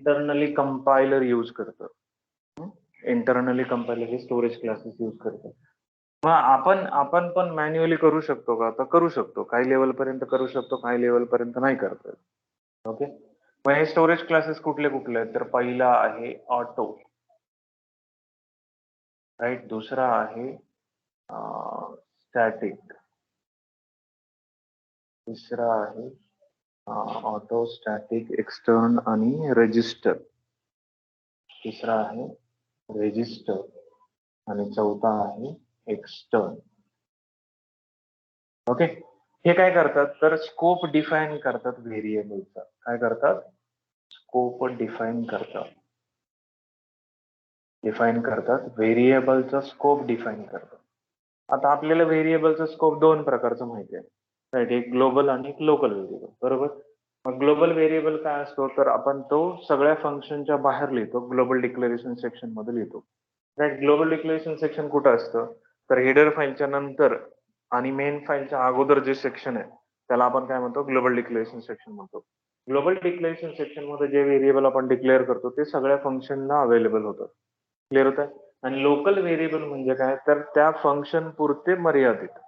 Internally compiler use करतं. Internally compiler हे storage classes use करतं. मग आपण पण मॅन्युअली करू शकतो का? तर करू शकतो. काही लेवल पर्यंत करू शकतो, काही लेवल पर्यंत नाही करता येत. ओके. मग हे स्टोरेज क्लासेस कुठले कुठले आहेत? तर पहिला आहे ऑटो, राईट. दुसरा आहे स्टॅटिक. तिसरा आहे ऑटो, स्टॅटिक, एक्सटर्न आणि रजिस्टर. तिसरा आहे रेजिस्टर आणि चौथा आहे एक्सटर्न. ओके. हे काय करतात? तर स्कोप डिफाईन करतात व्हेरिएबलचा. काय करतात? स्कोप डिफाईन करतात व्हेरिएबलचा स्कोप डिफाईन करतात. आता आपल्याला व्हेरिएबलचा स्कोप दोन प्रकारचं माहिती आहे, राईट. एक ग्लोबल आणि एक लोकल व्हेरिएबल, बरोबर. मग ग्लोबल व्हेरिएबल काय असतो? तर आपण तो सगळ्या फंक्शनच्या बाहेर लिहितो, ग्लोबल डिक्लेरेशन सेक्शन मध्ये लिहितो, राईट. ग्लोबल डिक्लेरेशन सेक्शन कुठं असतं? तर हेडर फाईलच्या नंतर आणि मेन फाईलच्या अगोदर जे सेक्शन आहे त्याला आपण काय म्हणतो? ग्लोबल डिक्लेरेशन सेक्शन म्हणतो. ग्लोबल डिक्लेरेशन सेक्शन मध्ये जे व्हेरिएबल आपण डिक्लेअर करतो ते सगळ्या फंक्शनला अवेलेबल होतं. क्लिअर होत आहे? आणि लोकल व्हेरिएबल म्हणजे काय? तर त्या फंक्शन पुरते मर्यादित,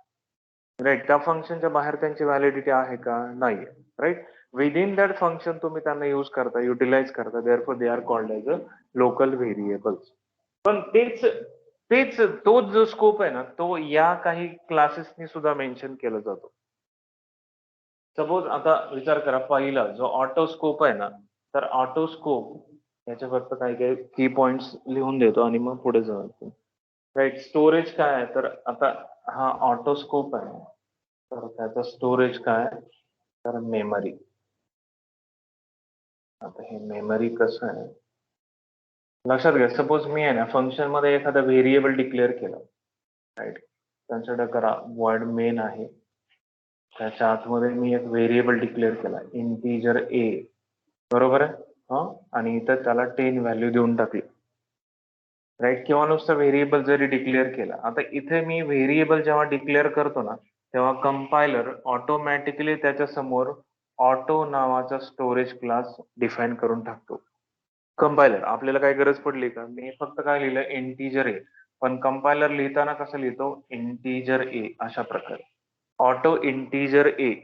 राईट. त्या फंक्शनच्या बाहेर त्यांची व्हॅलिडिटी आहे का? नाही, राईट. विदिन दॅट फंक्शन तुम्ही त्यांना युज करता, युटिलाइज करता, therefore they are called as a local variables. पण तेच तेच तोच जो स्कोप आहे ना, तो या काही क्लासेसनी सुद्धा मेन्शन केला जातो. सपोज आता विचार करा, पहिला जो ऑटो स्कोप आहे ना, तर ऑटो स्कोप याचे फक्त काही काही की पॉइंट्स लिहून देतो आणि मग पुढे जाऊ. राईट. स्टोरेज काय आहे? तर आता हा ऑटो स्कोप आहे, तर त्याचं स्टोरेज काय आहे? तर मेमरी. आता हे मेमरी कसं आहे लक्षात घ्या. सपोज मी आहे ना फंक्शन मध्ये एखादा व्हेरिएबल डिक्लेअर केला, राईट. कन्सिडर करा वॉइड मेन आहे, त्याच्या आतमध्ये मी एक व्हेरिएबल डिक्लेअर केला इंटिजर ए, बरोबर आहे. हा, आणि इथं त्याला 10 व्हॅल्यू देऊन टाकली, राईट. किंवा नुसतं व्हेरिएबल जरी डिक्लेअर केला. आता इथे मी व्हेरिएबल जेव्हा डिक्लेअर करतो ना, तेव्हा कंपायलर ऑटोमॅटिकली त्याच्या समोर ऑटो नावाचा स्टोरेज क्लास डिफाईन करून टाकतो. कंपायलर, आपल्याला काही गरज पडली का? मी फक्त काय लिहिलं? इंटिजर ए. पण कंपायलर लिहिताना कसं लिहितो? इंटिजर ए अशा प्रकारे. ऑटो इंटिजर ए.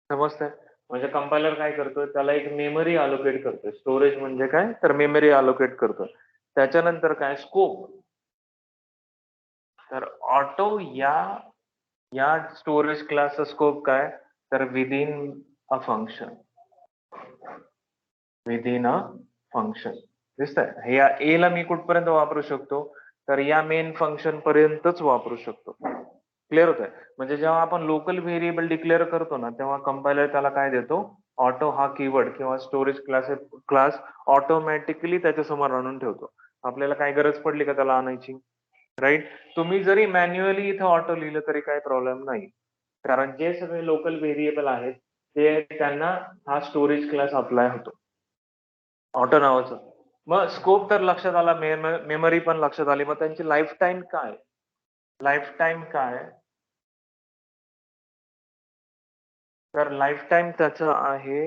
समजतंय? म्हणजे कंपायलर काय करतोय? त्याला एक मेमरी अलोकेट करतोय. स्टोरेज म्हणजे काय? तर मेमरी अलोकेट करतोय. त्याच्यानंतर काय? स्कोप. तर ऑटो या स्टोरेज क्लासचा स्कोप काय? तर within a function. Within a function. दिसतंय? या ए ला मी कुठपर्यंत वापरू शकतो? तर या मेन फंक्शन पर्यंतच वापरू शकतो. क्लिअर होतंय? म्हणजे जेव्हा आपण लोकल व्हेरिएबल डिक्लेअर करतो ना, तेव्हा कंपायलर त्याला काय देतो? ऑटो हा कीवर्ड किंवा स्टोरेज क्लास ऑटोमॅटिकली त्याच्या समोर आणून ठेवतो. आपल्याला काय गरज पडली का त्याला आणायची? राईट. तुम्ही जरी मॅन्युअली इथं ऑटो लिहिलं तरी काही प्रॉब्लेम नाही, कारण जे सगळे लोकल व्हेरिएबल आहेत ते त्यांना हा स्टोरेज क्लास अप्लाय होतो, ऑटो नावाचं. मग स्कोप तर लक्षात आला, मेमरी पण लक्षात आली. मग त्यांची लाईफ टाईम काय? लाईफ टाईम काय? तर लाईफ टाईम त्याचं आहे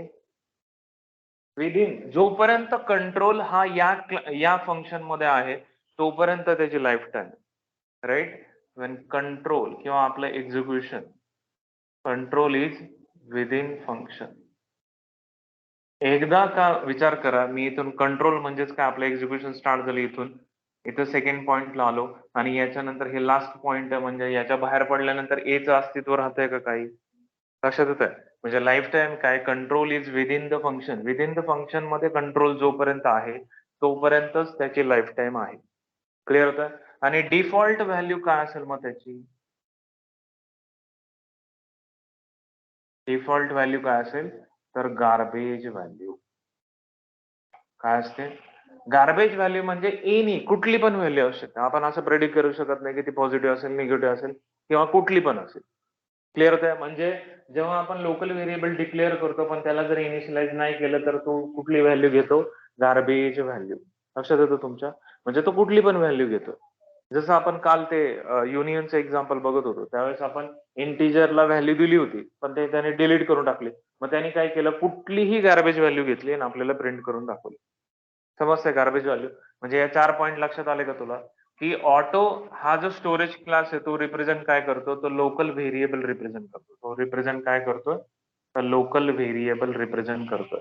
विदिन, जोपर्यंत कंट्रोल हा या फंक्शन मध्ये आहे तोपर्यंत त्याची life time, right. When control किंवा आपलं execution, control is within function. एकदा का विचार करा, मी इथून कंट्रोल म्हणजेच काय? आपलं एक्झिक्युशन स्टार्ट झालं इथून, इथं सेकंड पॉइंटला आलो आणि याच्यानंतर हे लास्ट पॉइंट आहे, म्हणजे याच्या बाहेर पडल्यानंतर एचं अस्तित्व राहतंय का काही? लक्षात येत आहे? म्हणजे लाईफ टाईम काय? Control is within the function. Within the function मध्ये कंट्रोल जोपर्यंत आहे तोपर्यंतच त्याची लाईफ टाईम आहे. क्लिअर होतं? आणि डिफॉल्ट व्हॅल्यू काय असेल मग त्याची? डिफॉल्ट व्हॅल्यू काय असेल? तर गार्बेज व्हॅल्यू. काय असते? गार्बेज व्हॅल्यू म्हणजे एनी, कुठली पण व्हॅल्यू असू शकते. आपण असं प्रेडिक्ट करू शकत नाही की ती पॉझिटिव्ह असेल, निगेटिव्ह असेल किंवा कुठली पण असेल. क्लिअर होतंय? म्हणजे जेव्हा आपण लोकल व्हेरिएबल डिक्लेअर करतो पण त्याला जर इनिशियलाइज नाही केलं तर तो कुठली व्हॅल्यू घेतो? Garbage value. लक्षात येतं तुमच्या? म्हणजे तो कुठली पण व्हॅल्यू घेतो. जसं आपण काल ते युनियनचं एक्झाम्पल बघत होतो, त्यावेळेस आपण इंटिजरला व्हॅल्यू दिली होती पण ते त्याने डिलीट करून टाकली. मग त्याने काय केलं? कुठलीही गार्बेज व्हॅल्यू घेतली आणि आपल्याला प्रिंट करून दाखवली. समजतंय गार्बेज व्हॅल्यू म्हणजे या 4 पॉइंट लक्षात आले का तुला? की ऑटो हा जो स्टोरेज क्लास आहे तो रिप्रेझेंट काय करतो? तो लोकल व्हेरिएबल रिप्रेझेंट करतो. तो रिप्रेझेंट काय करतोय? तर लोकल व्हेरिएबल रिप्रेझेंट करतोय.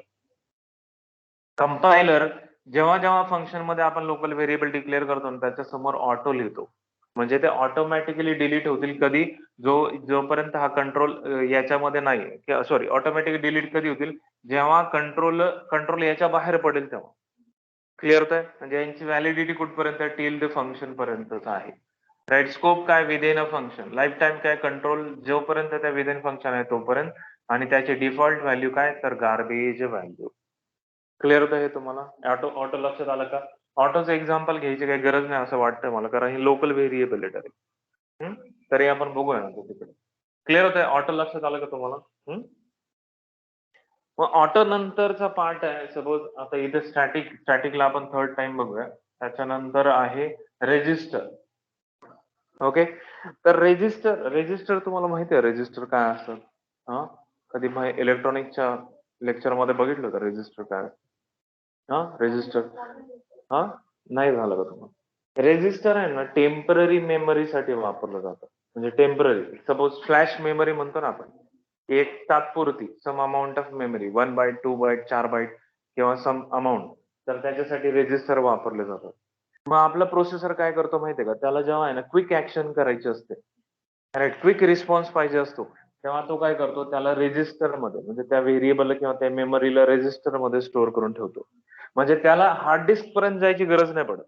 कंपायलर जेव्हा फंक्शनमध्ये आपण लोकल व्हेरिएबल डिक्लेअर करतो ना त्याच्या समोर ऑटो लिहितो. म्हणजे ते ऑटोमॅटिकली डिलीट होतील कधी? जोपर्यंत हा कंट्रोल याच्यामध्ये नाही सॉरी ऑटोमॅटिकली डिलीट कधी होतील? जेव्हा कंट्रोल याच्या बाहेर पडेल तेव्हा. क्लिअर होतंय? म्हणजे यांची व्हॅलिडिटी कुठपर्यंत आहे? टिल द फंक्शन पर्यंतच आहे. राइट स्कोप काय? Within a function. Life time काय? कंट्रोल जोपर्यंत त्या विदिन फंक्शन आहे तोपर्यंत आणि त्याची डिफॉल्ट व्हॅल्यू काय? तर गार्बेज व्हॅल्यू. क्लिअर होतं हे तुम्हाला? ऑटो ऑटो लक्षात आलं का? ऑटोचं एक्झाम्पल घ्यायची काही गरज नाही असं वाटतंय मला कारण ही लोकल व्हेरिएबल आहे डायरेक्ट. तरी आपण बघूया ना ते तिकडे. क्लिअर होतंय? ऑटो लक्षात आलं का तुम्हाला? मग ऑटो नंतरचा पार्ट आहे सपोज आता इथे स्टॅटिकला आपण थर्ड टाइम बघूया. त्याच्यानंतर आहे रेजिस्टर. ओके. तर रेजिस्टर तुम्हाला माहिती आहे रेजिस्टर काय असतं? हां? कधी इलेक्ट्रॉनिक्सच्या लेक्चरमध्ये बघितलं होतं रेजिस्टर काय? हां? रेजिस्टर. हां? नाही झालं का तुम्हाला? रेजिस्टर आहे ना टेम्पररी मेमरीसाठी वापरलं जातं. म्हणजे टेम्पररी. सपोज फ्लॅश मेमरी म्हणतो ना आपण. एक तात्पुरती some amount of memory 1 byte, 2 byte, 4 byte किंवा सम अमाउंट. तर त्याच्यासाठी रेजिस्टर वापरले जातात. मग आपला प्रोसेसर काय करतो माहितीये का? त्याला जेव्हा आहे ना क्विक ॲक्शन करायची असते. राइट. क्विक रिस्पॉन्स पाहिजे असतो. तेव्हा तो काय करतो त्याला रेजिस्टरमध्ये म्हणजे त्या व्हेरिएबलला किंवा त्या मेमरीला रेजिस्टरमध्ये स्टोअर करून ठेवतो. म्हणजे त्याला हार्ड डिस्क पर्यंत जायची गरज नाही पडत.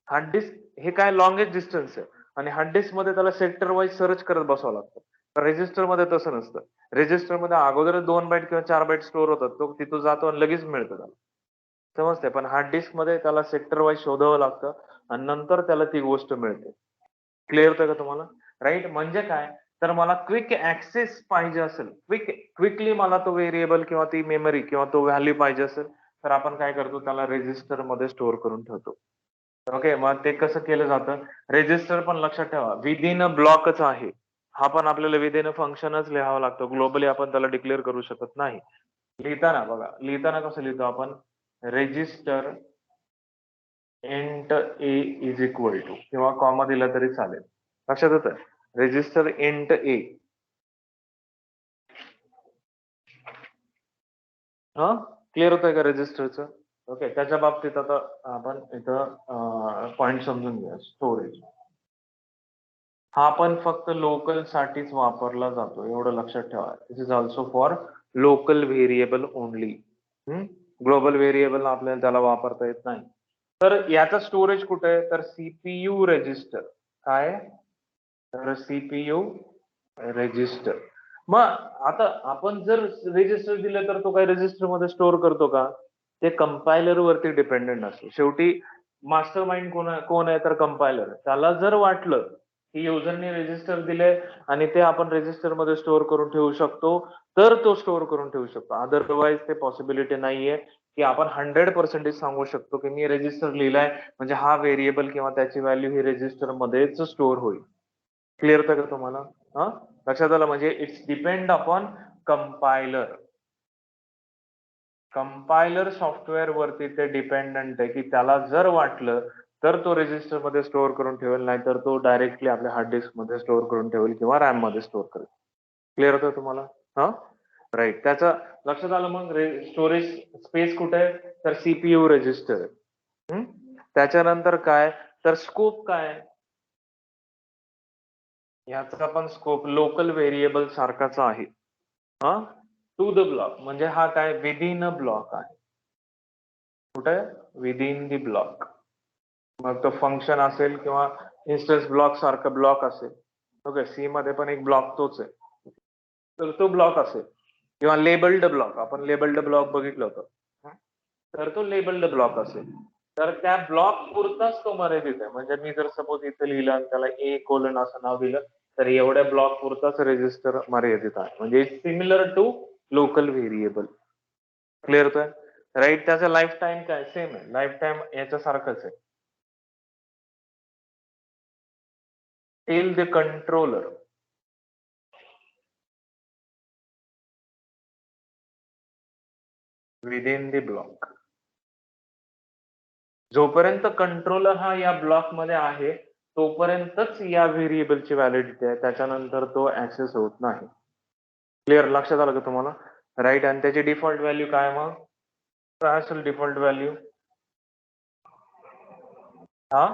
हार्ड डिस्क हे काय लॉंगेस्ट डिस्टन्स आहे आणि हार्ड डिस्क मध्ये त्याला सेक्टर वाईज सर्च करत बसावं लागतं. तर रेजिस्टर मध्ये तसं नसतं. रेजिस्टर मध्ये अगोदरच 2 बाईट किंवा 4 बाईट स्टोअर होतात. तो तिथं जातो आणि लगेच मिळतं त्याला. समजतंय? पण हार्ड डिस्क मध्ये त्याला सेक्टर वाईज शोधावं लागतं आणि नंतर त्याला ती गोष्ट मिळते. क्लिअर होतंय का तुम्हाला? राइट. म्हणजे काय? तर मला क्विक ॲक्सेस पाहिजे असेल, क्विकली मला तो व्हेरिएबल किंवा ती मेमरी किंवा तो व्हॅल्यू पाहिजे असेल, तर आपण काय करतो त्याला रेजिस्टरमध्ये स्टोअर करून ठेवतो. ओके. मग ते कसं केलं जातं? रेजिस्टर पण लक्षात ठेवा विदिन अ ब्लॉकच आहे. हा पण आपल्याला विदिन अ फंक्शनच लिहावा लागतो. ग्लोबली आपण त्याला डिक्लेअर करू शकत नाही. लिहिताना बघा, लिहिताना कसं लिहितो आपण? Register int a is equal to किंवा कॉमा दिला तरी चालेल. लक्षात येतंय? Register int a. हां? क्लिअर होतंय का रेजिस्टरचं? ओके. त्याच्या बाबतीत आता आपण इथं पॉइंट समजून घेऊया. स्टोरेज. हा पण फक्त लोकल साठीच वापरला जातो. एवढं लक्षात ठेवा. This is also for local variable only. Global variable आपल्याला त्याला वापरता येत नाही. तर याचा स्टोरेज कुठे आहे? तर सीपीयू रजिस्टर. काय? तर सीपीयू रजिस्टर. मग आता आपण जर रजिस्टर दिलं तर तो काही रजिस्टरमध्ये स्टोअर करतो का? ते कंपायलर वरती डिपेंडंट असतं. शेवटी मास्टर माइंड कोण आहे? तर कंपायलर. त्याला जर वाटलं की युजरने रजिस्टर दिले आणि ते आपण रजिस्टरमध्ये स्टोअर करून ठेवू शकतो, तर तो स्टोअर करून ठेवू शकतो. अदरवाईज ते पॉसिबिलिटी नाहीये की आपण 100% सांगू शकतो की मी रजिस्टर लिहिलाय म्हणजे हा व्हेरिएबल किंवा त्याची व्हॅल्यू ही रजिस्टरमध्येच स्टोअर होईल. क्लिअर होतं का तुम्हाला? हां? लक्षात आलं म्हणजे it's depend upon compiler. Compiler software वरती ते डिपेंडंट आहे, की त्याला जर वाटलं, तर तो रजिस्टरमध्ये स्टोअर करून ठेवेल, नाहीतर तो डायरेक्टली आपल्या हार्ड डिस्कमध्ये स्टोअर करून ठेवेल किंवा रॅममध्ये स्टोअर करेल. क्लिअर होतं तुम्हाला? हां? राइट. त्याचं लक्षात आलं मग स्टोरेज स्पेस कुठे आहे? तर सीपीयू रजिस्टर. त्याच्यानंतर काय? तर स्कोप काय? याचा पण स्कोप लोकल व्हेरिएबल सारखाच आहे. हां? टू द ब्लॉक म्हणजे हा काय विदिन अ ब्लॉक आहे. कुठे? Within the block. मग तो फंक्शन असेल किंवा इन्स्टन्स ब्लॉक सारखा ब्लॉक असेल. ओके. सी मध्ये पण एक ब्लॉक तोच आहे. तर तो ब्लॉक असेल किंवा लेबल्ड ब्लॉक. आपण लेबल्ड ब्लॉक बघितलं होतं. हं. तर तो लेबल्ड ब्लॉक असेल. तर त्या ब्लॉक पुरताच तो मर्यादित आहे. म्हणजे मी जर सपोज इथे लिहिलं आणि त्याला ए कोलन असं नाव दिलं, तर एवढ्या ब्लॉक पुरताच रेजिस्टर मर्यादित आहे. म्हणजे similar to local variable. Clear होतोय? राइट. त्याचा लाईफ टाईम काय? सेम आहे. लाईफ टाईम याच्यासारखंच आहे. Till the controller within the block. जोपर्यंत कंट्रोलर हा या ब्लॉक मध्ये आहे तोपर्यंतच या व्हेरिएबलची व्हॅलिडिटी आहे, त्याच्यानंतर तो ऍक्सेस होत नाही. क्लिअर, लक्षात आलं का तुम्हाला? राईट. आणि त्याची डिफॉल्ट व्हॅल्यू काय मग? काय असेल डिफॉल्ट व्हॅल्यू? हा,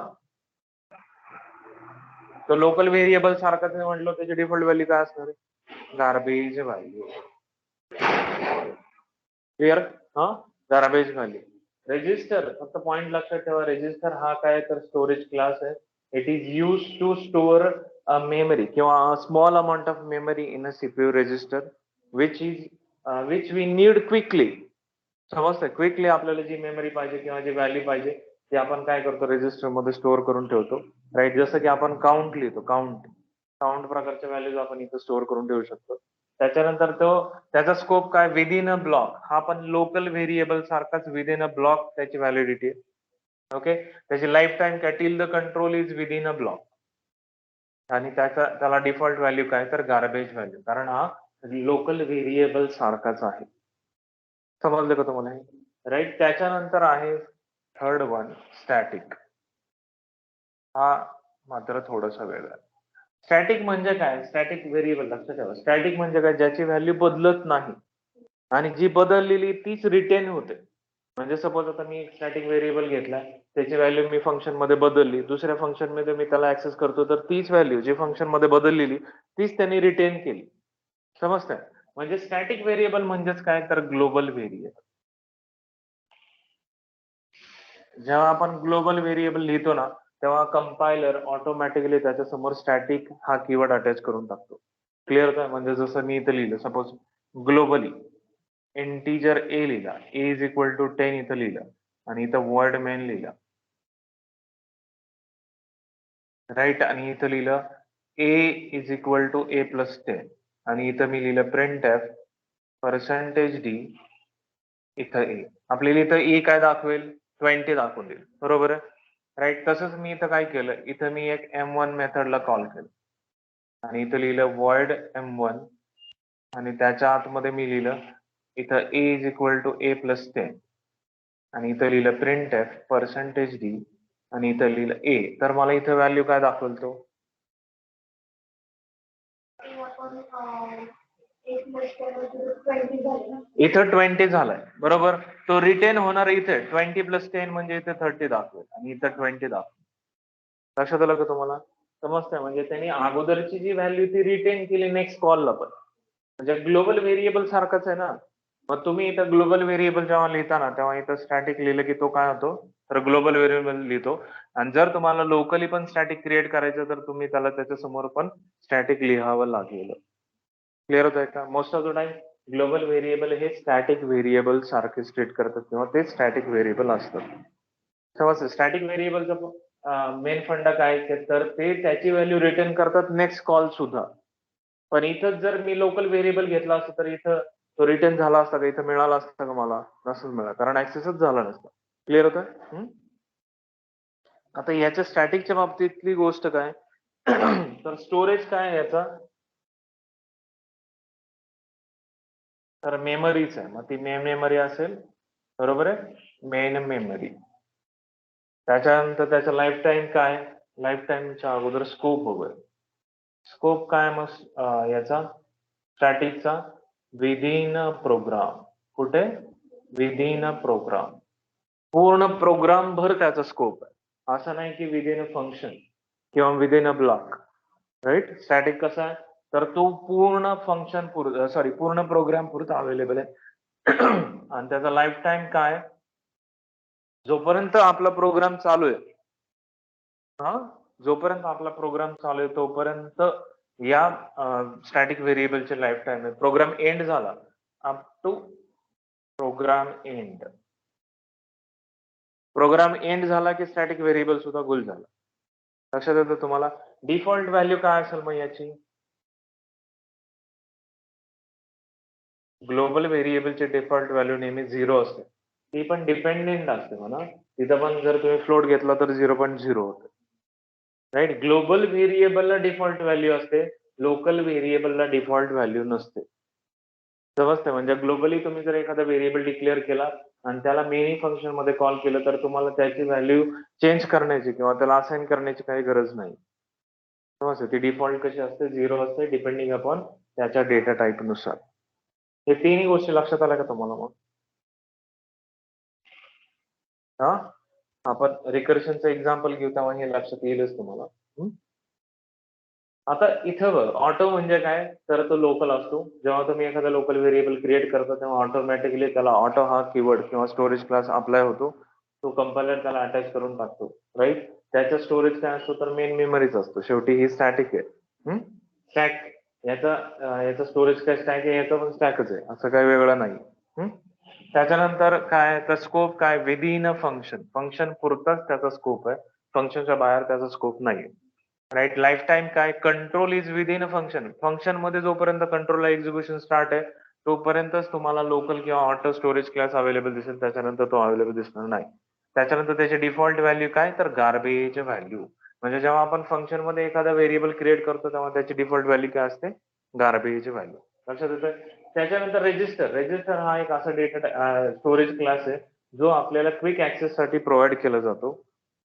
तो लोकल व्हेरिएबल सारखाच आहे म्हटलं, त्याची डिफॉल्ट व्हॅल्यू काय असणार आहे? Garbage value. क्लिअर? हा, गार्बेज व्हॅल्यू. रेजिस्टर, फक्त पॉइंट लक्षात ठेवा, रेजिस्टर हा काय तर स्टोरेज क्लास आहे. It is use to store a memory किंवा small amount of memory in a CPU register which we need quickly. समजतंय? क्विकली आपल्याला जी मेमरी पाहिजे किंवा जी व्हॅल्यू पाहिजे ती आपण काय करतो, रजिस्टर मध्ये स्टोअर करून ठेवतो. राईट. जसं की आपण काउंट लिहितो, काउंट प्रकारच्या व्हॅल्यूज आपण इथं स्टोअर करून ठेवू शकतो. त्याच्यानंतर त्याचा स्कोप काय? Within a block. हा पण लोकल व्हेरिएबल सारखाच विदिन अ ब्लॉक त्याची व्हॅलिडिटी. ओके. त्याची लाईफ टाइम काय? Till the control is within a block. आणि त्याला डिफॉल्ट व्हॅल्यू काय तर गार्बेज व्हॅल्यू, कारण हा लोकल व्हेरिएबल सारखाच आहे. समजलं का तुम्हाला हे? राईट. त्याच्यानंतर आहे थर्ड वन, स्टॅटिक. हा मात्र थोडासा वेगळा आहे. स्टॅटिक म्हणजे काय? स्टॅटिक व्हेरिएबल लक्षात ठेवा. स्टॅटिक म्हणजे काय? ज्याची व्हॅल्यू बदलत नाही आणि जी बदललेली तीच रिटेन होते. म्हणजे सपोज आता मी एक स्टॅटिक व्हेरिएबल घेतला, त्याची व्हॅल्यू मी फंक्शन मध्ये बदलली, दुसऱ्या फंक्शन मध्ये मी त्याला ऍक्सेस करतो, तर तीच व्हॅल्यू जी फंक्शन मध्ये बदललेली तीच त्यांनी रिटेन केली. समजतंय? म्हणजे स्टॅटिक व्हेरिएबल म्हणजेच काय तर ग्लोबल व्हेरिएबल. जेव्हा आपण ग्लोबल व्हेरिएबल लिहितो ना, तेव्हा कंपायलर ऑटोमॅटिकली त्याच्या समोर स्टॅटिक हा कीवर्ड अटॅच करून टाकतो. क्लिअर काय? म्हणजे जसं मी इथं लिहिलं, सपोज ग्लोबली इंटीजर ए लिहिला, ए इज इक्वल टू 10 इथं लिहिलं आणि इथं वर्ड मेन लिहिलं. राईट. आणि इथं लिहिलं A is equal to A plus 10 आणि इथं मी लिहिलं प्रिंट एफ पर्सेंटेज डी. इथं ए, आपल्याला इथं ए काय दाखवेल? 20 दाखवून देईल. बरोबर आहे? राईट. तसंच मी इथं काय केलं, इथं मी एक M1 मेथडला कॉल केलं आणि इथं लिहिलं void M1 आणि त्याच्या आतमध्ये मी लिहिलं इथं A is equal to A plus 10 आणि इथं लिहिलं प्रिंट एफ पर्सेंटेज डी आणि इथं लिहिलं ए. तर मला इथं व्हॅल्यू काय दाखवेल तो? इथं 20 झालाय. बरोबर. तो रिटेन होणार इथे 20 प्लस 10 म्हणजे इथे 30 दाखवेल आणि इथं 20 दाखवेल. लक्षात आलं का तुम्हाला? समजतंय? म्हणजे त्यांनी अगोदरची जी व्हॅल्यू ती रिटेन केली नेक्स्ट कॉलला पण. म्हणजे ग्लोबल व्हेरिएबल सारखाच आहे ना. मग तुम्ही इथं ग्लोबल व्हेरिएबल जेव्हा लिहिता ना, तेव्हा इथं स्टॅटिक लिहिलं की तो काय होतो? तर ग्लोबल व्हेरिएबल लिहितो. आणि जर तुम्हाला लोकली पण स्टॅटिक क्रिएट करायचं तर तुम्ही त्याला त्याच्या समोर पण स्टॅटिक लिहावं लागेल. क्लिअर होतंय का? Most of the time global variable हे स्टॅटिक व्हेरिएबल सारखे स्टेट करतात किंवा ते स्टॅटिक व्हेरिएबल असतात. समजतं? स्टॅटिक व्हेरिएबलचा मेन फंडा काय आहे, तर ते त्याची व्हॅल्यू रिटर्न करतात नेक्स्ट कॉल सुद्धा. पण इथं जर मी लोकल व्हेरिएबल घेतला असता तर इथं तो रिटर्न झाला असता का? इथं मिळाला असता का मला? नसंच मिळाला, कारण ऍक्सेसच झाला नसता. क्लिअर होतं? आता याच्या स्टॅटिकच्या बाबतीतली गोष्ट काय तर स्टोरेज काय आहे याचा? तर मेमरीच आहे. मग ती मेमरी असेल, बरोबर आहे? Main memory. त्याच्यानंतर त्याचा लाईफ टाइम काय? लाईफ टाइमच्या अगोदर स्कोप बघूया. स्कोप काय मग याचा स्टॅटिकचा? Within a program. कुठे? Within a program. पूर्ण प्रोग्राम भर त्याचा स्कोप आहे. असं नाही की विदिन अ फंक्शन किंवा within a block. Right. Static कसा आहे तर तो पूर्ण फंक्शन पूर्ण प्रोग्राम पुरता अवेलेबल आहे. आणि त्याचा लाईफ टाइम काय? जोपर्यंत आपला प्रोग्राम चालू आहे, हा, जोपर्यंत आपला प्रोग्राम चालू आहे तोपर्यंत या स्टॅटिक व्हेरिएबलचे लाईफ टाइम आहे. प्रोग्राम एंड झाला up to program end. Program end झाला की स्टॅटिक व्हेरिएबल सुद्धा गुल झाला. लक्षात येतं तुम्हाला? डिफॉल्ट व्हॅल्यू काय असेल मग याची? ग्लोबल व्हेरिएबलची डिफॉल्ट व्हॅल्यू नेहमी 0 असते. ती पण डिपेंडेंट असते म्हणा. तिथं पण जर तुम्ही फ्लोट घेतला तर 0.0 होते. राईट. ग्लोबल व्हेरिएबलला डिफॉल्ट व्हॅल्यू असते, लोकल व्हेरिएबलला डिफॉल्ट व्हॅल्यू नसते. समजतंय? म्हणजे ग्लोबली तुम्ही जर एखादा व्हेरिएबल डिक्लेअर केला आणि त्याला मेनी फंक्शन मध्ये कॉल केलं तर तुम्हाला त्याची व्हॅल्यू चेंज करण्याची किंवा त्याला असाइन करण्याची काही गरज नाही. समजतं? ती डिफॉल्ट कशी असते, 0 असते डिपेंडिंग अपॉन त्याच्या डेटा टाइप नुसार. हे तिन्ही गोष्टी लक्षात आल्या का तुम्हाला मग? हा, आपण रिकर्शनचं एक्झाम्पल घेऊ तेव्हा हे लक्षात येईलच तुम्हाला. आता इथं बघ, ऑटो म्हणजे काय, तर तो लोकल असतो. जेव्हा तुम्ही एखादा लोकल व्हेरिएबल क्रिएट करता तेव्हा ऑटोमॅटिकली त्याला ऑटो हा कीवर्ड किंवा स्टोरेज क्लास अप्लाय होतो. तो कंपायलर त्याला अटॅच करून टाकतो, राईट. त्याचा स्टोरेज काय असतो, तर मेन मेमरीच असतो. शेवटी ही स्टॅटिक आहे. स्टॅक याचा स्टोरेज काय स्टॅक आहे, याचा पण स्टॅकच आहे, असं काही वेगळं नाही. त्याच्यानंतर काय, तर स्कोप काय, विदिन अ फंक्शन. फंक्शन पुरताच त्याचा स्कोप आहे, फंक्शनच्या बाहेर त्याचा स्कोप नाही. राईट. लाईफ टाइम काय, control is within a function. Function मध्ये जोपर्यंत कंट्रोलला एक्झिक्युशन स्टार्ट आहे तोपर्यंतच तुम्हाला लोकल किंवा ऑटो स्टोरेज क्लास अवेलेबल दिसेल, त्याच्यानंतर तो अवेलेबल दिसणार नाही. त्याच्यानंतर त्याची डिफॉल्ट व्हॅल्यू काय, तर गार्बेज व्हॅल्यू. म्हणजे जेव्हा आपण फंक्शन मध्ये एखादा व्हेरिएबल क्रिएट करतो तेव्हा त्याची डिफॉल्ट व्हॅल्यू काय असते, गार्बेज व्हॅल्यू. लक्षात येतं? त्याच्यानंतर रेजिस्टर. रेजिस्टर हा एक असा डेटा स्टोरेज क्लास आहे जो आपल्याला क्विक ऍक्सेस साठी प्रोव्हाइड केला जातो.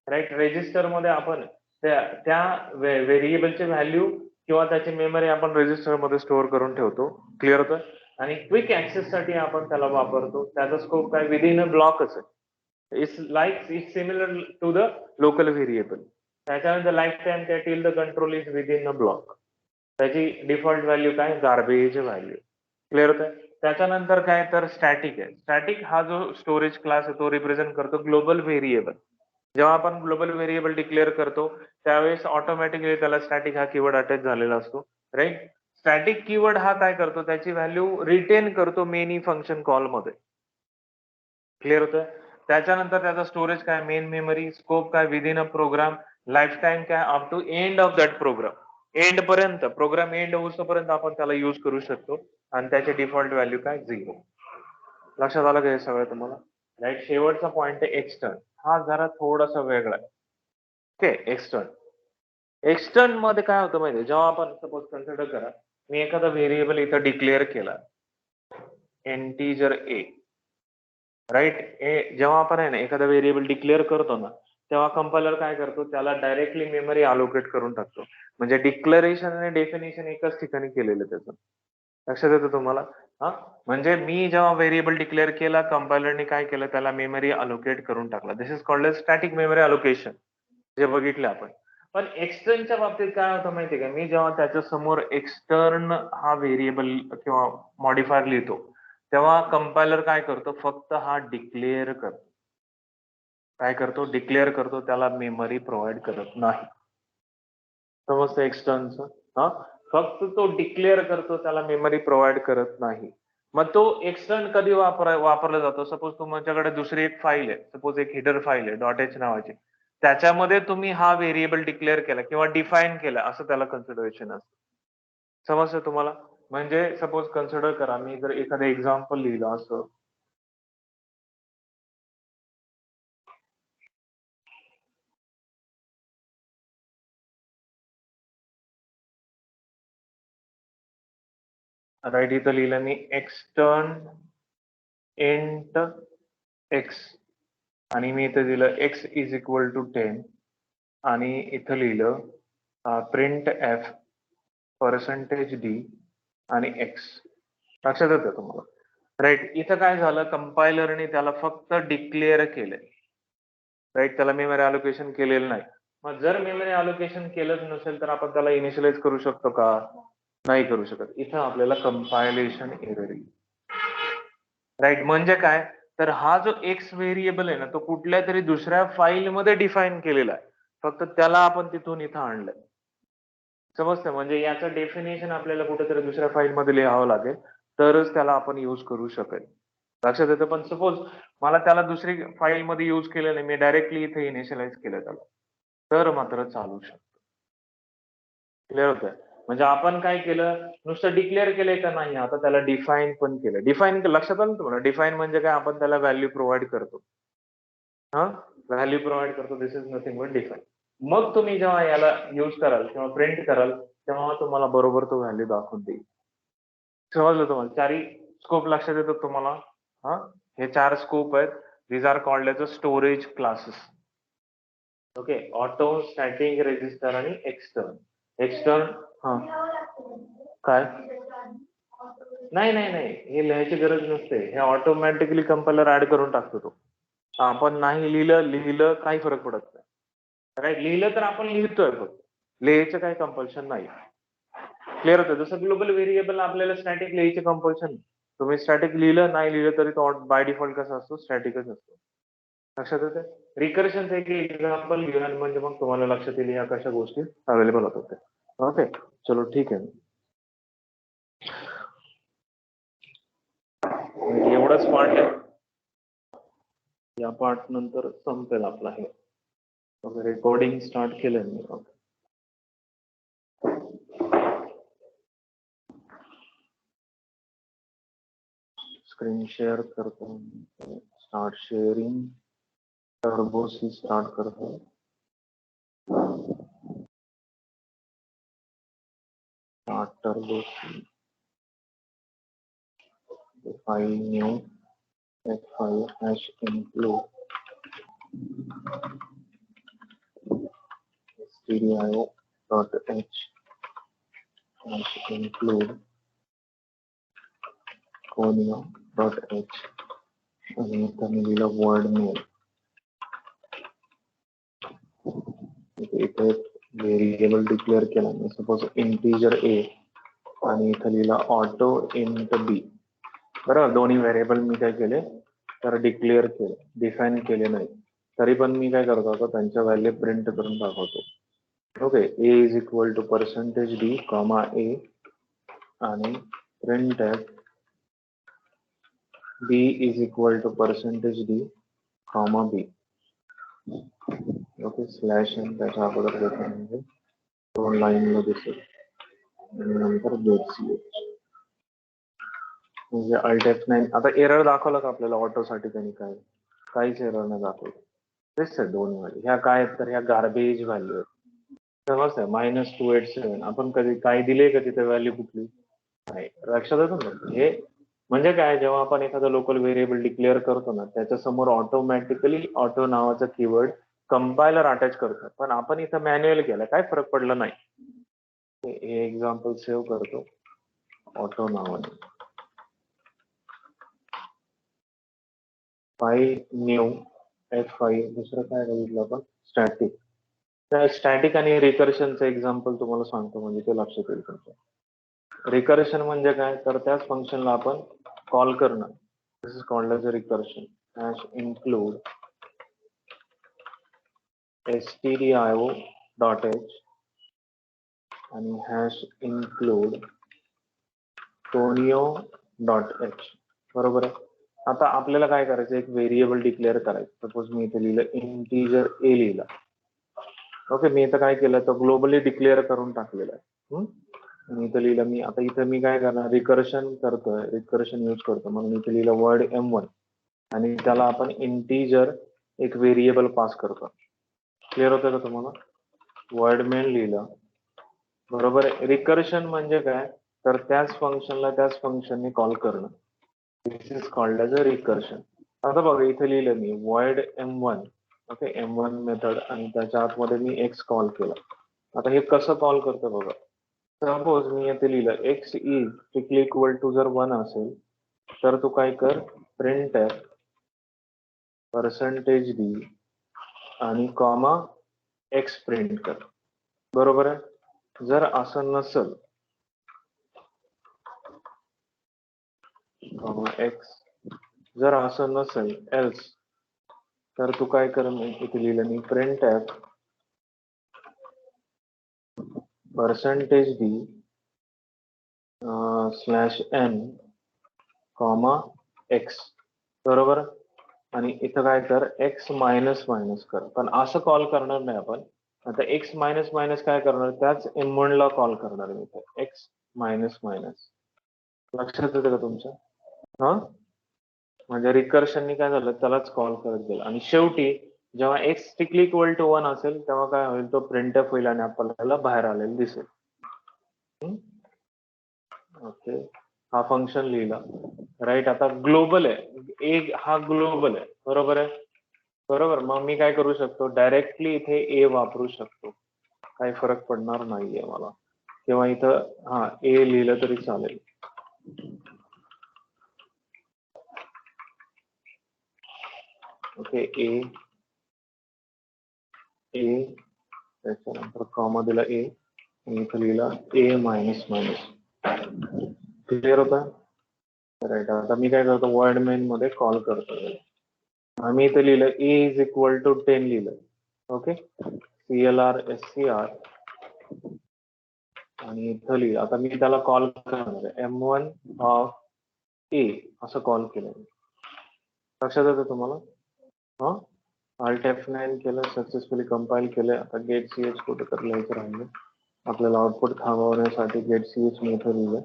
राईट. रेजिस्टर मध्ये आपण त्या व्हेरिएबलची व्हॅल्यू किंवा त्याची मेमरी आपण रेजिस्टर मध्ये स्टोअर करून ठेवतो. क्लिअर होतं? आणि क्विक ऍक्सेस साठी आपण त्याला वापरतो. त्याचा स्कोप काय, विदिन अ ब्लॉकच आहे. It's similar to the local variable. त्याच्यानंतर लाईफ टाइम काय, till the control is within a block. त्याची डिफॉल्ट व्हॅल्यू काय, गार्बेज व्हॅल्यू. क्लिअर होतं? त्याच्यानंतर काय, तर स्टॅटिक आहे. स्टॅटिक हा जो स्टोरेज क्लास आहे तो रिप्रेझेंट करतो ग्लोबल व्हेरिएबल. जेव्हा आपण ग्लोबल व्हेरिएबल डिक्लेअर करतो त्यावेळेस ऑटोमॅटिकली त्याला स्टॅटिक हा कीवर्ड अटॅच झालेला असतो, राईट. स्टॅटिक कीवर्ड हा काय करतो, त्याची व्हॅल्यू रिटेन करतो मेनी फंक्शन कॉल मध्ये. क्लिअर होतं? त्याच्यानंतर त्याचा स्टोरेज काय, मेन मेमरी. स्कोप काय, within a program. Life time काय, up to end of that program. End पर्यंत, प्रोग्राम एंड होईपर्यंत आपण त्याला युज करू शकतो. आणि त्याची डिफॉल्ट व्हॅल्यू काय, 0. लक्षात आलं का हे सगळं तुम्हाला? राईट. शेवटचा पॉइंट आहे एक्सटर्न. हा जरा थोडासा वेगळा आहे. ओके. एक्सटर्न मध्ये काय होतं माहितीये, जेव्हा आपण सपोज कन्सिडर करा, मी एखादा व्हेरिएबल इथं डिक्लेअर केला, इंटीजर ए, राईट. जेव्हा आपण आहे ना एखादा व्हेरिएबल डिक्लेअर करतो ना, तेव्हा कंपायलर काय करतो, त्याला डायरेक्टली मेमरी अलोकेट करून टाकतो. म्हणजे डिक्लेरेशन आणि डेफिनेशन एकाच ठिकाणी केलेलं त्याचं. लक्षात येतं तुम्हाला? हा, म्हणजे मी जेव्हा व्हेरिएबल डिक्लेअर केला, कंपायलरने काय केलं, त्याला मेमरी अलोकेट करून टाकला. This is called static memory allocation, जे बघितलं आपण. पण एक्सटर्नच्या बाबतीत काय होतं माहितीये का, मी जेव्हा त्याच्या समोर एक्सटर्न हा व्हेरिएबल किंवा मॉडिफायर लिहितो तेव्हा कंपायलर काय करतो, फक्त हा डिक्लेअर करतो. काय करतो, डिक्लेअर करतो, त्याला मेमरी प्रोव्हाइड करत नाही. समजतं एक्सटर्नचं? हा, फक्त तो डिक्लेअर करतो, त्याला मेमरी प्रोव्हाइड करत नाही. मग तो एक्सटर्न कधी वापरला जातो, सपोज तुमच्याकडे दुसरी एक फाईल आहे, सपोज एक हिडर फाईल आहे .h नावाची. त्याच्यामध्ये तुम्ही हा व्हेरिएबल डिक्लेअर केला किंवा डिफाईन केला, असं त्याला कन्सिडरेशन असतं. समजतं तुम्हाला? म्हणजे सपोज कन्सिडर करा, मी जर एखादं एक्झाम्पल लिहिलं असं, राईट. इथं लिहिलं मी एक्सटर्न इंट एक्स आणि मी इथं दिलं एक्स इज इक्वल टू 10 आणि इथं लिहिलं प्रिंट एफ पर्सेंटेज डी आणि एक्स. लक्षात येतं तुम्हाला? राईट. इथं काय झालं, कंपायलरने त्याला फक्त डिक्लेअर केलंय, राईट. त्याला मेमरी अलोकेशन केलेलं नाही. मग जर मेमरी अलोकेशन केलंच नसेल तर आपण त्याला इनिशियलाइज करू शकतो का? नाही करू शकत. इथं आपल्याला कंपायलेशन एरर येईल, राईट. म्हणजे काय, तर हा जो एक्स व्हेरिएबल आहे ना, तो कुठल्या तरी दुसऱ्या फाईल मध्ये डिफाईन केलेला आहे, फक्त त्याला आपण तिथून इथं आणलंय. समजतं? म्हणजे याचं डेफिनेशन आपल्याला कुठेतरी दुसऱ्या फाईल मध्ये लिहावं लागेल, तरच त्याला आपण युज करू शकेल. लक्षात येतं? पण सपोज मला त्याला दुसरी फाईल मध्ये युज केलं नाही, मी डायरेक्टली इथे इनिशियलाइज केलं त्याला, तर मात्र चालू शकतं. क्लिअर होतंय? म्हणजे आपण काय केलं, नुसतं डिक्लेअर केलंय का, नाही, आता त्याला डिफाईन पण केलं. डिफाईन लक्षात आलं तुम्हाला? डिफाईन म्हणजे काय, आपण त्याला व्हॅल्यू प्रोव्हाइड करतो. हा, व्हॅल्यू प्रोव्हाइड करतो. दिस इज नथिंग बट डिफाईन. मग तुम्ही जेव्हा याला युज कराल किंवा प्रिंट कराल तेव्हा तुम्हाला बरोबर तो व्हॅल्यू दाखवून देईल. समजलं तुम्हाला? चारही स्कोप लक्षात येतात तुम्हाला? हा, हे 4 स्कोप आहेत. these are called as a storage classes. Okay, auto, static, register आणि एक्सटर्न. एक्सटर्न हा काय नाही नाही नाही, हे लिहायची गरज नसते. हे ऑटोमॅटिकली कंपायलर ऍड करून टाकतो तो. आपण नाही लिहिलं काही फरक पडत नाही. राईट, लिहिलं तर आपण लिहितोय फक्त, लिहायचं काही कंपल्शन नाही. क्लिअर होतं. जसं ग्लोबल व्हेरिएबल आपल्याला स्टॅटिक लिहायचे कंपल्शन, तुम्ही स्टॅटिक लिहिलं नाही लिहिलं तरी तो बाय डिफॉल्ट कसा असतो, स्टॅटिकच असतो. लक्षात येते. रिकर्शनचं एक एक्झाम्पल घेऊया म्हणजे मग तुम्हाला लक्षात येईल या कशा गोष्टी अवेलेबल होतात. ओके, चलो ठीक आहे. एवढंच पार्ट आहे. या पार्ट नंतर संपेल आपला हे. ओके, रेकॉर्डिंग स्टार्ट केलं मी. ओके, स्क्रीन शेअर करतो. Start sharing. Turbo C start करतो. Start turbo C. File new f5 hash include stdio.h hash include conio.h आणि इथं मी लिहिलं वर्ड मेल. इथे व्हेरिएबल डिक्लेअर केला मी, सपोज इंटिजर a आणि इथं लिहिला ऑटो इंट b. बरोबर, दोन्ही व्हेरिएबल मी काय केले तर डिक्लेअर केले, डिफाईन केले नाही. तरी पण मी काय करतो आता त्यांच्या व्हॅल्यू प्रिंट करून दाखवतो. Okay, a is equal to %d comma a आणि print b is equal to %d comma b. Okay, slash n त्याच्या अगोदर देतो म्हणजे दोन लाईनला दिसेल आणि नंतर .ch म्हणजे अल्ट F9. आता एरर दाखवला का आपल्याला ऑटोसाठी? त्यांनी काहीच एरर नाही दाखवलं. तेच आहे दोन व्हॅल्यू. ह्या काय आहेत तर ह्या गार्बेज व्हॅल्यू आहेत. समजतंय, -287. आपण कधी काय दिले का तिथे व्हॅल्यू कुठली नाही. लक्षात येतं ना. हे म्हणजे काय, जेव्हा आपण एखादा लोकल व्हेरिएबल डिक्लेअर करतो ना त्याच्या समोर ऑटोमॅटिकली ऑटो नावाचा कीवर्ड कंपायलर अटॅच करतो. पण आपण इथं मॅन्युअल केलं, काय फरक पडला नाही. हे एक्झाम्पल सेव्ह करतो ऑटो नावाने. File new f5. दुसरं काय बघितलं आपण, स्टॅटिक. स्टॅटिक आणि रिकर्शनचं एक्झाम्पल तुम्हाला सांगतो म्हणजे ते लक्षात येईल तुमच्या. रिकर्शन म्हणजे काय तर त्याच फंक्शनला आपण कॉल करणं. This is called as a recursion. Hash include stdio.h आणि हॅश इन्क्लूड conio.h. बरोबर आहे. आता आपल्याला काय करायचं, एक व्हेरिएबल डिक्लेअर करायचं. सपोज मी इथे लिहिलं इंटिजर a लिहिला. ओके, मी इथं काय केलं तर ग्लोबली डिक्लेअर करून टाकलेलं आहे. आणि इथं लिहिलं मी, आता इथं मी काय करणार, रिकर्शन करतोय, रिकर्शन यूज करतो म्हणून इथे लिहिलं वर्ड m1 आणि त्याला आपण इंटिजर एक व्हेरिएबल पास करतो. क्लिअर होतं का तुम्हाला? वर्ड मेन लिहिलं. बरोबर आहे. रिकर्शन म्हणजे काय तर त्याच फंक्शनला त्याच फंक्शनने कॉल करणं. This is called as a recursion. आता बघा इथे लिहिलं मी void m1. Okay, m1 method आणि त्याच्या आतमध्ये मी x कॉल केला. आता हे कसं कॉल करतो बघा. सपोज मी इथे लिहिलं x is strictly equal to जर 1 असेल तर तू काय कर, प्रिंट %d आणि कॉमा x प्रिंट कर. बरोबर आहे. जर असं नसेल x, जर असं नसेल एल्स तर तू काय कर, इथे लिहिलं मी print %d /n comma x. बरोबर. आणि इथं काय कर, x मायनस मायनस कर. पण असं कॉल करणार नाही आपण. आता x मायनस मायनस काय करणार, त्याच m1 ला कॉल करणार मी इथे x मायनस मायनस. लक्षात येतं का तुमच्या? हा, म्हणजे रिकर्शननी काय झालं त्यालाच कॉल करत गेलं आणि शेवटी जेव्हा x स्ट्रिक्टली इक्वल टू 1 असेल तेव्हा काय होईल, तो प्रिंटफ होईल आणि आपल्याला बाहेर आलेलं दिसेल. ओके, हा फंक्शन लिहिला. राईट. आता ग्लोबल आहे, ए हा ग्लोबल आहे, बरोबर आहे. बरोबर, मग मी काय करू शकतो, डायरेक्टली इथे ए वापरू शकतो, काही फरक पडणार नाहीये मला. किंवा इथं हा ए लिहिलं तरी चालेल. ओके, ए त्याच्यानंतर कॉमा दिला ए आणि इथं लिहिला ए मायनस मायनस. क्लिअर होता. राईट. आता मी काय करतो, वर्ड मेन मध्ये कॉल करतो. आम्ही इथं लिहिलं ए इज इक्वल टू 10 लिहिलं. ओके, CLR SCR आणि इथं लिहिलं. आता मी त्याला कॉल करणार आहे M1 ऑफ ए असं कॉल केलं. लक्षात येतं तुम्हाला? हा, Alt F9 केलं, सक्सेसफुली कंपाईल केलं. आता गेट CH कुठे तर लिहायचं राहिलं आपल्याला, आउटपुट थांबवण्यासाठी गेट CH मी इथं लिहिलं.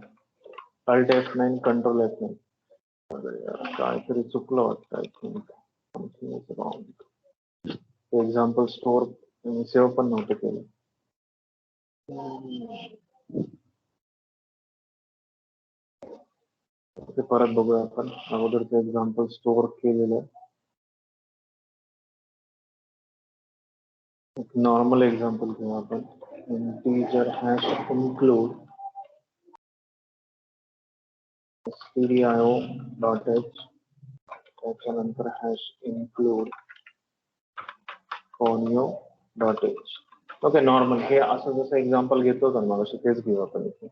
Alt F9 control F9. काहीतरी चुकलं वाटतं, I think. Example store save पण नव्हतं केलं. ते परत बघूया आपण. अगोदरचं एक्झाम्पल स्टोअर केलेलं. एक नॉर्मल एक्झाम्पल घेऊ आपण. इंटीजर हॅश इन्क्लूड stdio.h त्याच्यानंतर hash include conio.h. Okay, normal. हे असं जसं एक्झाम्पल घेतो तर मग तेच घेऊ आपण इथे.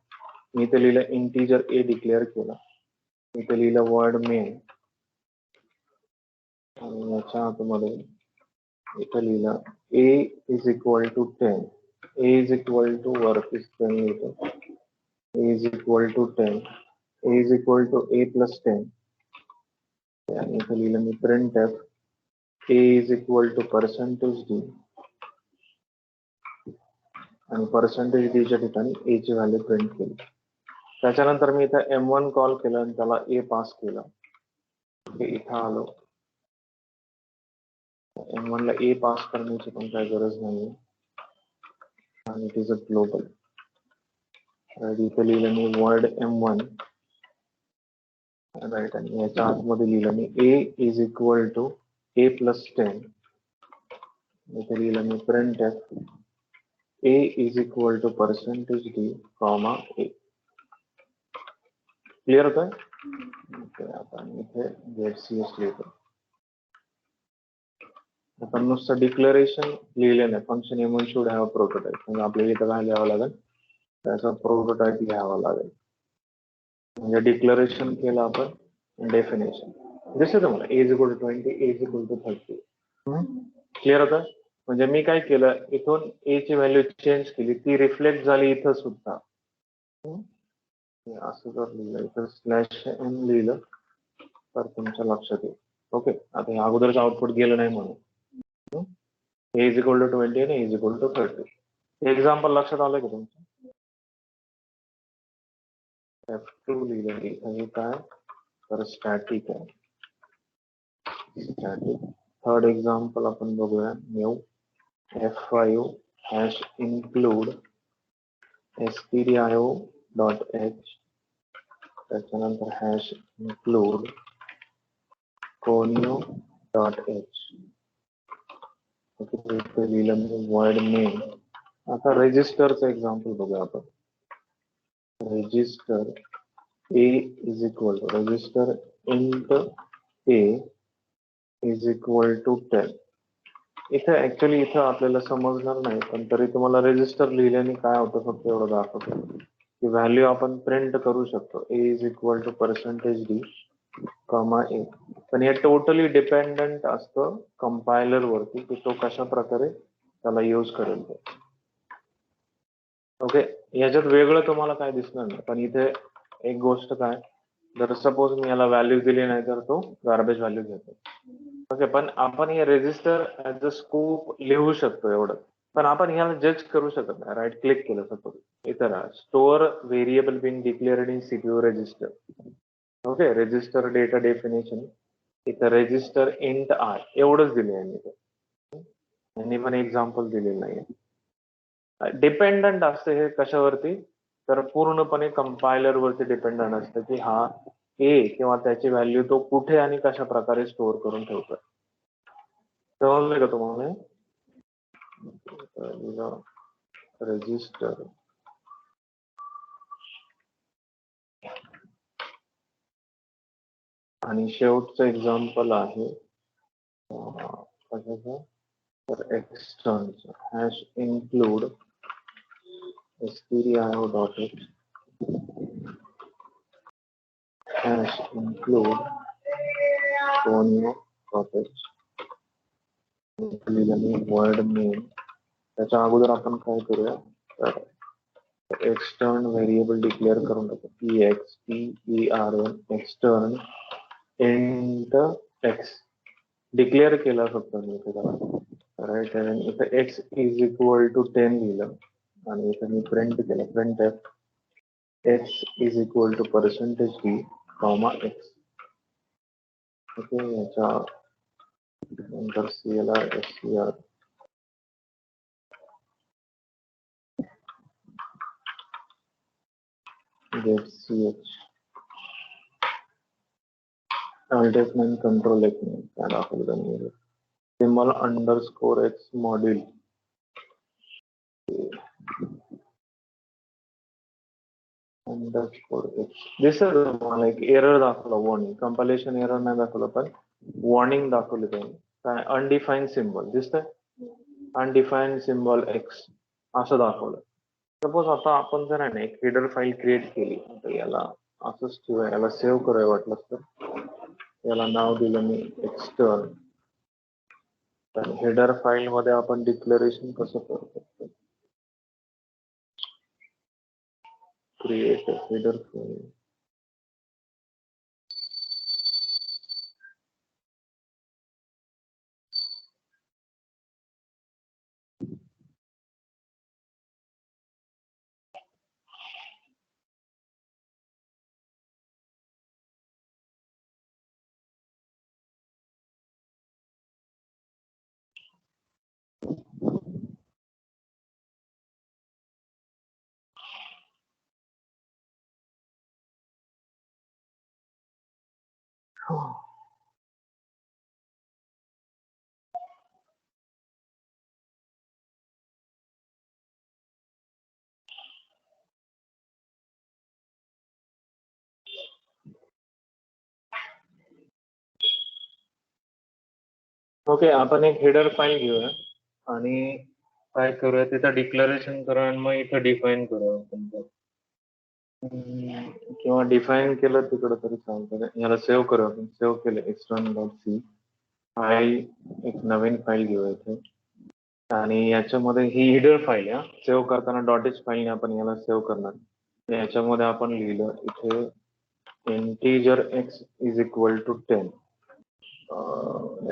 मी इथे लिहिलं इंटीजर ए डिक्लेअर केला, इथे लिहिलं वर्ड मेन आणि याच्या आतमध्ये इथं लिहिलं A is equal to 10. A is equal to work is 10 लिहितो. A is equal to 10. A is equal to A plus 10 आणि इथं लिहिलं मी printf A is equal to percentage D आणि पर्सेंटेज डीच्या ठिकाणी ए ची व्हॅल्यू प्रिंट केली. त्याच्यानंतर मी इथं M1 कॉल केलं आणि त्याला ए पास केला. इथं आलो, M1 ला ए पास करण्याची पण काही गरज नाही आणि इट इज अ ग्लोबल. इथे लिहिलं मी वर्ड M1 राईट आणि याच्या आतमध्ये लिहिलं मी A is equal to A plus 10. इथे लिहिलं मी printf A is equal to percentage D comma A. Clear होतंय? आता इथे गेट CS लिहितो. आपण नुसतं डिक्लेरेशन लिहिलं नाही, function M1 should have prototype. म्हणजे आपल्याला इथं काय लिहावं लागेल, त्याचा प्रोटोटाइप लिहावा लागेल. म्हणजे डिक्लेरेशन केलं आपण, डेफिनेशन दिसतं तुम्हाला A is equal to 20, A is equal to 30. क्लिअर होतं? म्हणजे मी काय केलं, इथून ए ची व्हॅल्यू चेंज केली, ती रिफ्लेक्ट झाली इथं सुद्धा. असं जर लिहिलं इथं /n लिहिलं तर तुमच्या लक्षात येईल. ओके, आता हे अगोदरच आउटपुट गेलं नाही म्हणून ए इज इक्वल टू 20 आणि ए इज इक्वल टू 30. एक्झाम्पल लक्षात आलं का तुमचं? F2 लिहिलं हे काय तर स्टॅटिक आहे. स्टॅटिक. थर्ड एक्झाम्पल आपण बघूया. New F5 hash include stdio.h त्याच्यानंतर हॅश इन्क्लूड conio.h. ओके, लिहिलं मी वर्ड नेम. आता रजिस्टरचं एक्झाम्पल बघूया आपण. Register a is equal to register int a is equal to 10. इथे ऍक्च्युअली इथं आपल्याला समजणार नाही, पण तरी तुम्हाला रजिस्टर लिहिल्याने काय होतं फक्त एवढं दाखवतो की व्हॅल्यू आपण प्रिंट करू शकतो. A is equal to percentage D comma A. पण हे टोटली डिपेंडंट असतं कंपायलर वरती की तो कशा प्रकारे त्याला यूज करेल. ओके, याच्यात वेगळं तुम्हाला काय दिसणार नाही. पण इथे एक गोष्ट काय, जर सपोज मी याला व्हॅल्यू दिली नाही तर तो गार्बेज व्हॅल्यू घेतो. ओके, पण आपण हे रेजिस्टर ऍज अ स्कोप लिहू शकतो एवढं. पण आपण याला जज करू शकत नाही. राईट क्लिक केलं सपोज इथं store variable being declared in CPU register. Okay, register data definition इथं रजिस्टर इंट आय एवढंच दिले आहे मी. यांनी पण एक्झाम्पल दिलेलं नाहीये. डिपेंडंट असतं हे कशावरती, तर पूर्णपणे कंपायलर वरती डिपेंडंट असतं की हा ए किंवा त्याची व्हॅल्यू तो कुठे आणि कशा प्रकारे स्टोअर करून ठेवतोय. समजलंय का तुम्हाला? रजिस्टर आणि शेवटचं एक्झाम्पल आहे कशाचं, तर एक्सटर्नचं hash include stdio.h hash include tonio.h word name. त्याच्या अगोदर आपण काय करूया, तर एक्सटर्न व्हेरिएबल डिक्लेअर करून टाकू expen extern int x declare केला फक्त मी इथे त्याला, राईट. आणि इथं एक्स इज इक्वल टू 10 लिहिलं आणि इथं मी प्रिंट केलं printf X is equal to %d comma X. Okay, याच्या नंतर CLR SCR get ch अल्टेफमेंट कंट्रोल एक काय दाखवलं त्यांनी, symbol underscore X module underscore X. दिसत तुम्हाला एक एरर दाखवला, वॉर्निंग. कंपायलेशन एरर नाही दाखवलं पण वॉर्निंग दाखवली त्यांनी. काय अनडिफाईन्ड सिम्बॉल दिसतंय, अनडिफाईन्ड सिम्बॉल एक्स असं दाखवलं. सपोज आता आपण जर आहे ना एक हेडर फाईल क्रिएट केली, तर याला असंच ठेवूया, याला सेव्ह करूया वाटलं तर. याला नाव दिलं मी एक्सटर्न. तर हेडर फाईल मध्ये आपण डिक्लेरेशन कसं करतो, क्रिएट हेडर फाईल. ओके, आपण एक हेडर फाईल घेऊया आणि काय करूया, तिथं डिक्लेरेशन करूया आणि मग इथं डिफाईन करूया. किंवा डिफाईन केलं तिकडं तरी चालतं. याला सेव्ह करूया, आपण सेव्ह केलं external.c फाईल. एक नवीन फाईल घेऊया इथे आणि याच्यामध्ये ही हेडर फाईल आहे. सेव्ह करताना .h फाईलने आपण याला सेव्ह करणार. याच्यामध्ये आपण लिहिलं इथे integer x is equal to 10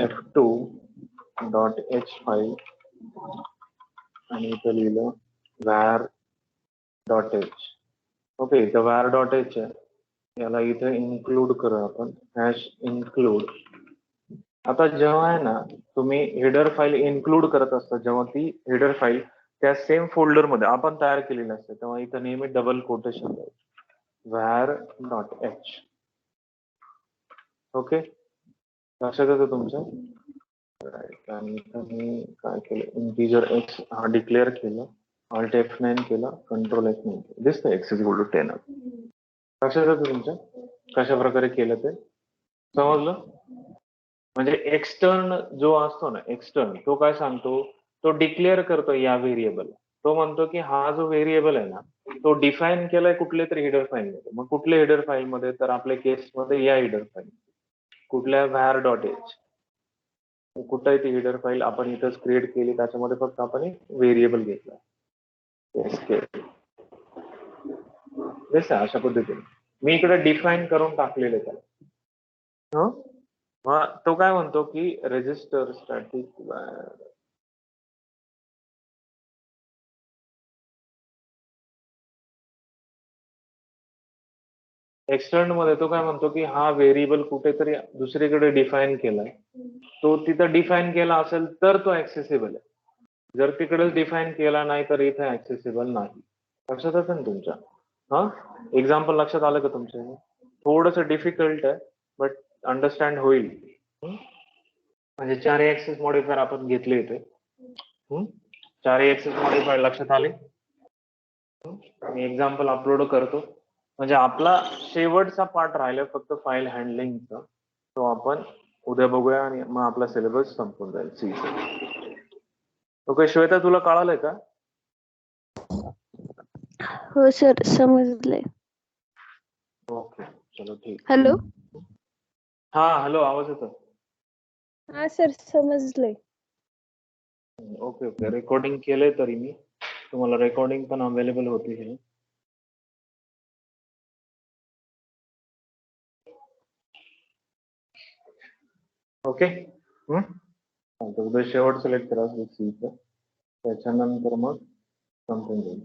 f2.h file आणि इथं लिहिलं var.h. ओके, इथं var.h आहे, याला इथे इन्क्लूड करूया आपण हॅश इन्क्लूड. आता जेव्हा आहे ना तुम्ही हेडर फाईल इन्क्लूड करत असता, जेव्हा ती हेडर फाईल त्या सेम फोल्डर मध्ये आपण तयार केलेली असते, तेव्हा इथं नेहमी डबल कोटेशन var.h. ओके, लक्षात येतं तुमच्या? राईट. आणि इथं मी काय केलं, इंटिजर एक्स हा डिक्लेअर केलं, Alt F9 केला, कंट्रोल F9 केलं, दिसतं x इज इक्वल टू 10. लक्षात येतं तुमच्या कशा प्रकारे केलं ते? समजलं? म्हणजे एक्सटर्न जो असतो ना, एक्सटर्न तो काय सांगतो, तो डिक्लेअर करतो या व्हेरिएबल. तो म्हणतो की हा जो व्हेरिएबल आहे ना, तो डिफाईन केलाय कुठल्या तरी हेडर फाईल मध्ये. मग कुठल्या हेडर फाईल मध्ये, तर आपल्या केसमध्ये या हेडर फाईल कुठल्या var.h. कुठलाही ती हेडर फाईल आपण इथंच क्रिएट केली, त्याच्यामध्ये फक्त आपण एक व्हेरिएबल घेतला. अशा पद्धतीने मी इकडे डिफाईन करून टाकलेलं त्याला. तो काय म्हणतो की रजिस्टर स्टॅटिक एक्सटर्न मध्ये तो काय म्हणतो की हा व्हेरिएबल कुठेतरी दुसरीकडे डिफाईन केलाय, तो तिथं डिफाईन केला असेल तर तो ऍक्सेसिबल आहे. जर तिकडेच डिफाईन केला नाही तर इथे ऍक्सेसिबल नाही. लक्षात असेल तुमच्या? एक्झाम्पल लक्षात आलं का तुमच्या? थोडस डिफिकल्ट आहे बट अंडरस्टँड होईल. म्हणजे 4 ऍक्सेस मॉडिफायर आपण घेतले इथे. 4 ऍक्सेस मॉडिफायर लक्षात आले. मी एक्झाम्पल अपलोड करतो. म्हणजे आपला शेवटचा पार्ट राहिला फक्त फाईल हँडलिंगचा, तो आपण उद्या बघूया आणि मग आपला सिलेबस संपून जाईल सी. ओके श्वेता, तुला कळालंय का? हो सर, समजलंय. ओके चलो ठीक. हॅलो. हा हॅलो, आवाज येतो? हा सर, समजलंय. ओके ओके, रेकॉर्डिंग केलंय तरी मी तुम्हाला रेकॉर्डिंग पण अवेलेबल होती हे. ओके. उद्या शेवट सिलेक्ट करा सीचं, त्याच्यानंतर मग संपून जाईल.